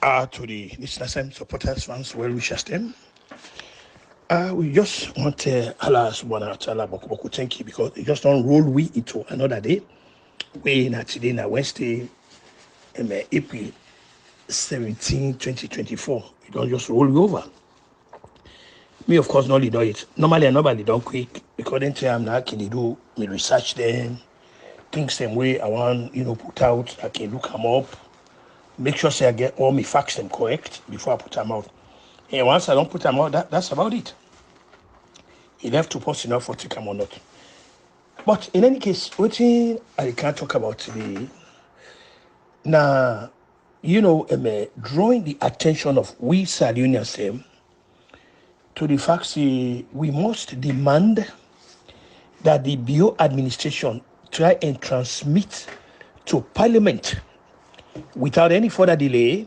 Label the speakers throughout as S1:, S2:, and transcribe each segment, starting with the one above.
S1: To the listeners and supporters, fans, well wishers them. We just want to Allah subhanahu wa ta'ala boku thank you because it just don't roll we into another day. We na today na Wednesday, April 17, 2024. We don't just roll over. Me, of course, not do it. Normally, I nobody don't quick because then I'm not can do me research them, things same way I want, put out, I can look them up, make sure say I get all my facts them correct before I put them out. And once I don't put them out, that's about it. You have to post enough for take them or not. But in any case, what I can't talk about today. Now, drawing the attention of we SierraLeoneans to the fact that we must demand that the bio administration try and transmit to Parliament without any further delay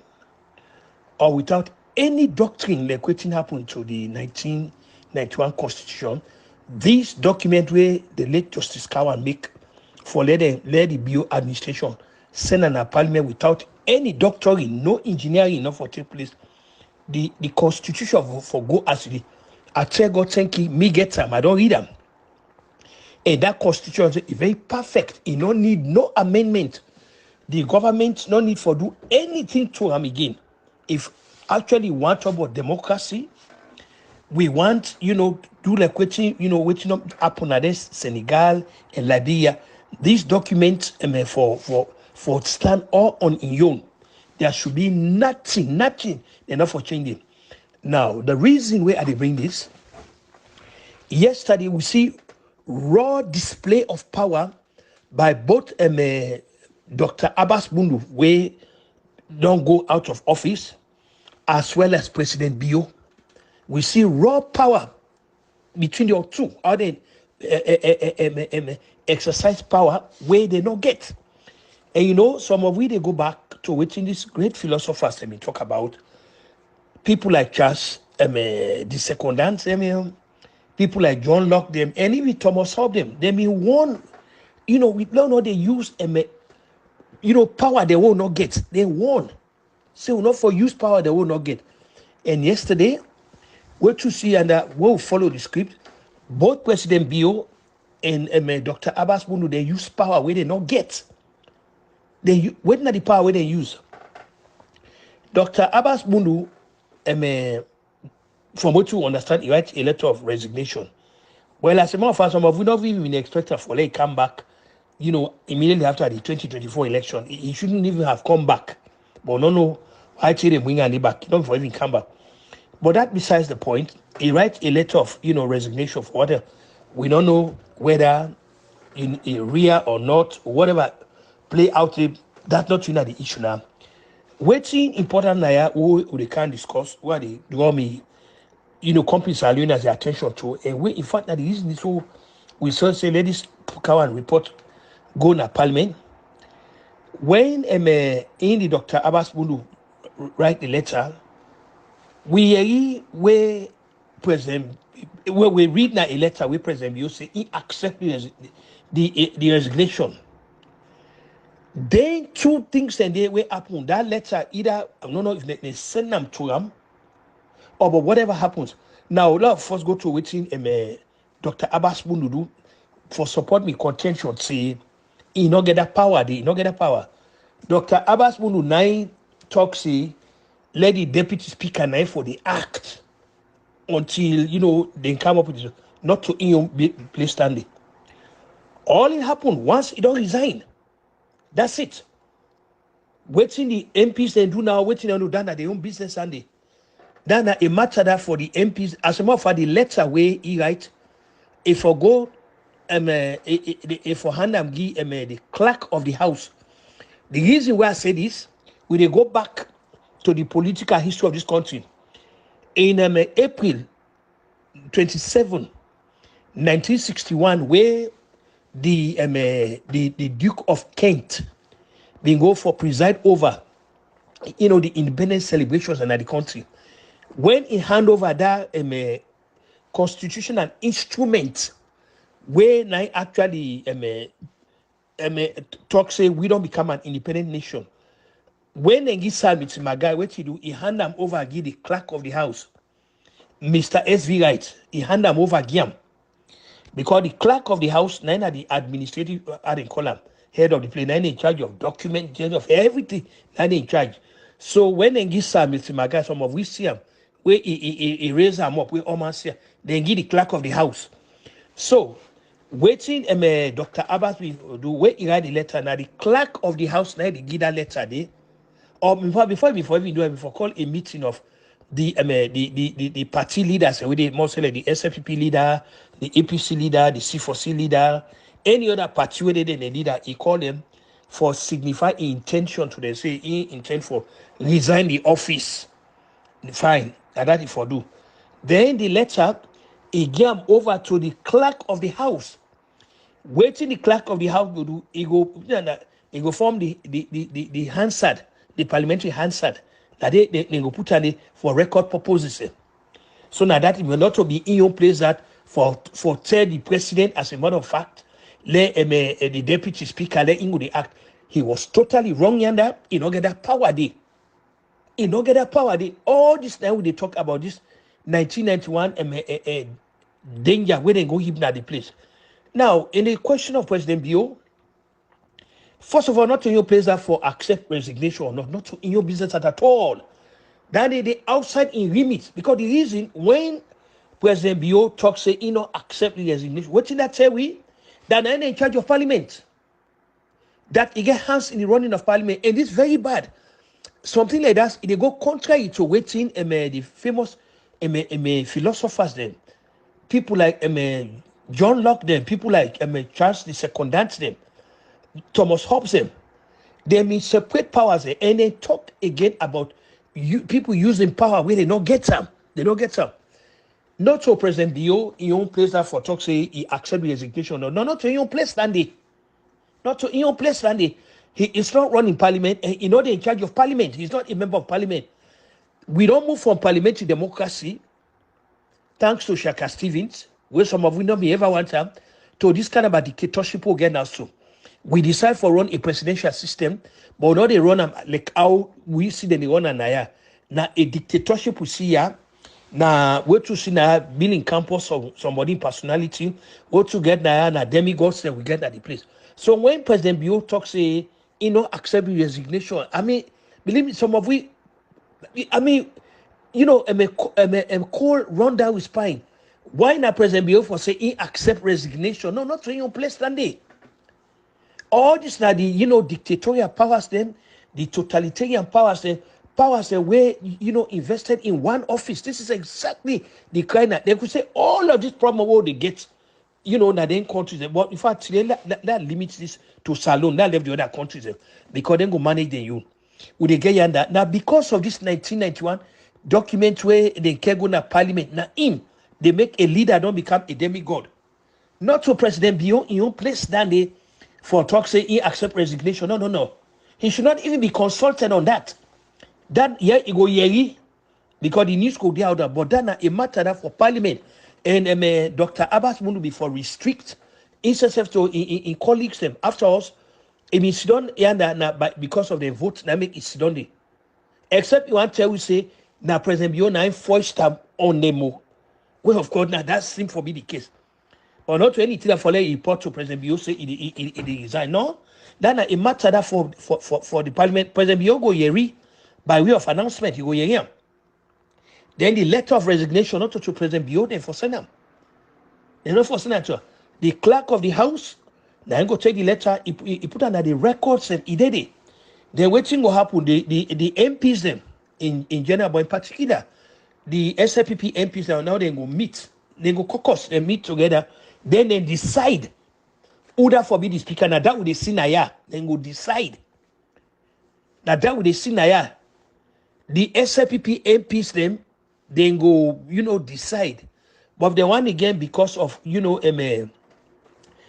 S1: or without any doctrine like what happened to the 1991 Constitution. This document where the late Justice Cowan make for let the bio administration send an Parliament without any doctrine, no engineering, enough for take place. The Constitution for go as the I tell God thank you, me get them. I don't read them. And that Constitution is very perfect. It don't need no amendment. The government no need for do anything to them again. If actually want about democracy, we want, do like what happen at this Senegal and Liberia. These documents for stand all on in own. There should be nothing enough for changing. Now, the reason why I bring this, yesterday we see raw display of power by both Dr. Abbas Bundu, where don't go out of office, as well as President Bio. We see raw power between the two. How they exercise power where they don't get. And some of we they go back to within these great philosophers let me talk about. People like Charles, the secondants, people like John Locke, them, and even Thomas Hobbes, them. They mean one, we don't know they use, power they will not get. They won. So not for use power they will not get. And yesterday, what you see and we'll follow the script. Both President Bio and Dr. Abbas Bundu, they use power where they not get. Where not the power where they use. Dr. Abbas Bundu, from what you understand, he writes a letter of resignation. Well, as a matter of fact, some of we not even expected for him come back, immediately after the 2024 election. He shouldn't even have come back. But no, I tell him bring him back. He don't even come back. But that besides the point. He writes a letter of, resignation for whatever. We don't know whether in real or not, whatever play out. That's not the issue now. Waiting important now, who they can discuss, where they draw me, companies are doing as their attention to, and we, in fact, that the reason is so we say, ladies, Cowan report go na Parliament. When in the Dr. Abbas Bundu write the letter, we read now a letter where President Bio say he accepted the resignation. Then two things and they will happen. That letter either I don't know if they send them to them or but whatever happens. Now let us first go to waiting Dr. Abbas Bundu do for support me contention say he not get that power, they not get that power. Dr. Abbas Bundu nine talk say let the deputy speaker nine for the act until they come up with this, not to place standing. All it happened once he don't resign. That's it. Waiting the MPs they do now, waiting on done at their own business Sunday. Then a matter that for the MPs, as a matter for the letter where he write, if for go if for hand them give the clerk of the house. The reason why I say this, we they go back to the political history of this country. In April 27, 1961, where the Duke of Kent being go for preside over the independence celebrations in the country. When he hand over that constitutional instrument where now actually talk say we don't become an independent nation. when they give Sam to my guy, what he do, he hand them over, give the clerk of the house, Mr. SV Wright, he hand them over, give him. Because the clerk of the house, nine are the administrative, are in column, head of the place, nine in charge of document, head of everything, nine in charge. So when they give Sam to my guy, some of we see him, where he raise them up, we almost see, then give the clerk of the house. So, waiting, Dr. Abbas will do, wait, he write the letter, now the clerk of the house, now they give that letter, they, or before even do it, before call a meeting of the party leaders, with the mostly the SFPP leader, the APC leader, the C4C leader, any other party where they leader, he call them for signify intention to them, say he intend for resign the office. Fine, and that is for do. Then the letter, he gave over to the clerk of the house. Waiting the clerk of the house will do, he go form the Hansard, the parliamentary Hansard, that they go put on it for record purposes. So now that it will not be in your place that for tell the president, as a matter of fact, let the deputy speaker let him go the act. He was totally wrong in that. He don't get that power there. He don't get that power there. All this time when they talk about this 1991 danger where they go him at the place. Now, in the question of President Bio, first of all, not in your place that for accept resignation or not in your business at all. That is the outside in limits. Because the reason when President Bio talks, say, accept the resignation, what did that say we? That I'm in charge of parliament. That he get hands in the running of parliament. And it's very bad. Something like that, they go contrary to waiting the famous philosophers then. People like John Locke them, people like Charles the Secondant them, Thomas Hobbes them. They mean separate powers and they talk again about people using power where they don't get some. They don't get some. Not so President Bio, in your place that for talk say he accept the resignation. No, not to your place standing. Not to your place standing. He is not running parliament and he's not in charge of parliament. He's not a member of parliament. We don't move from parliamentary democracy, thanks to Shaka Stevens, where some of we not be ever want to this kind of a dictatorship again also. We decide for run a presidential system, but not they run like how we see them run now. Now a dictatorship we see here. Now we to see now being in campus of somebody personality, what to get now na demigods that we get at the place. So when President Bio talks say accept the resignation, I mean, believe me, some of we, I mean, call run down with spine. Why not President Bio for say he accept resignation? No, not to your place standing. All this now the dictatorial powers then, the totalitarian powers then where invested in one office. This is exactly the kind that they could say all of this problem what they get, now then countries. But in fact, that limits this to Salon, that left the other countries because they go manage the you. Would they get that now because of this 1991 document where they can go to parliament now they make a leader don't become a demigod. Not to President Bio in your place standing for talk say he accept resignation. No. He should not even be consulted on that. That yeah, he go yeri because the news go there out, but that a matter that for parliament and Dr. Abbas want to be for restrict himself to in colleagues them after us. It means done because of the vote that make it done. Except you want to tell we say now President Bio now forced them on Nemo. Well, of course, now that seems to be the case. Or not to anything that for the report to President Bio say he resign. No, that a matter that for the parliament. President Bio go yeri by way of announcement. He go yeri. Then the letter of resignation not to President Bio then for Senate. They not for Senator. The clerk of the house then go take the letter. He put under the records and he did it. Then waiting will happen. The MPs them in general, but in particular the SFPP MPs now they go meet. They go caucus. They meet together. Then they decide who that forbid the speaker. Now that would they see Naya. Then go decide. Now that would they see Naya. The SFPP MPs them then go decide. But they want again because of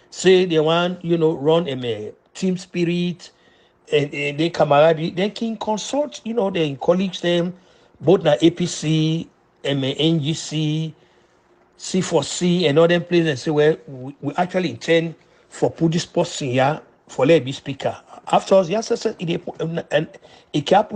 S1: say they want run team spirit and they camaraderie. They can consult their colleagues them both na APC, NGC. C4C and other places and say, well, we actually intend for put this person here for let be speaker. After all, yes, and it kept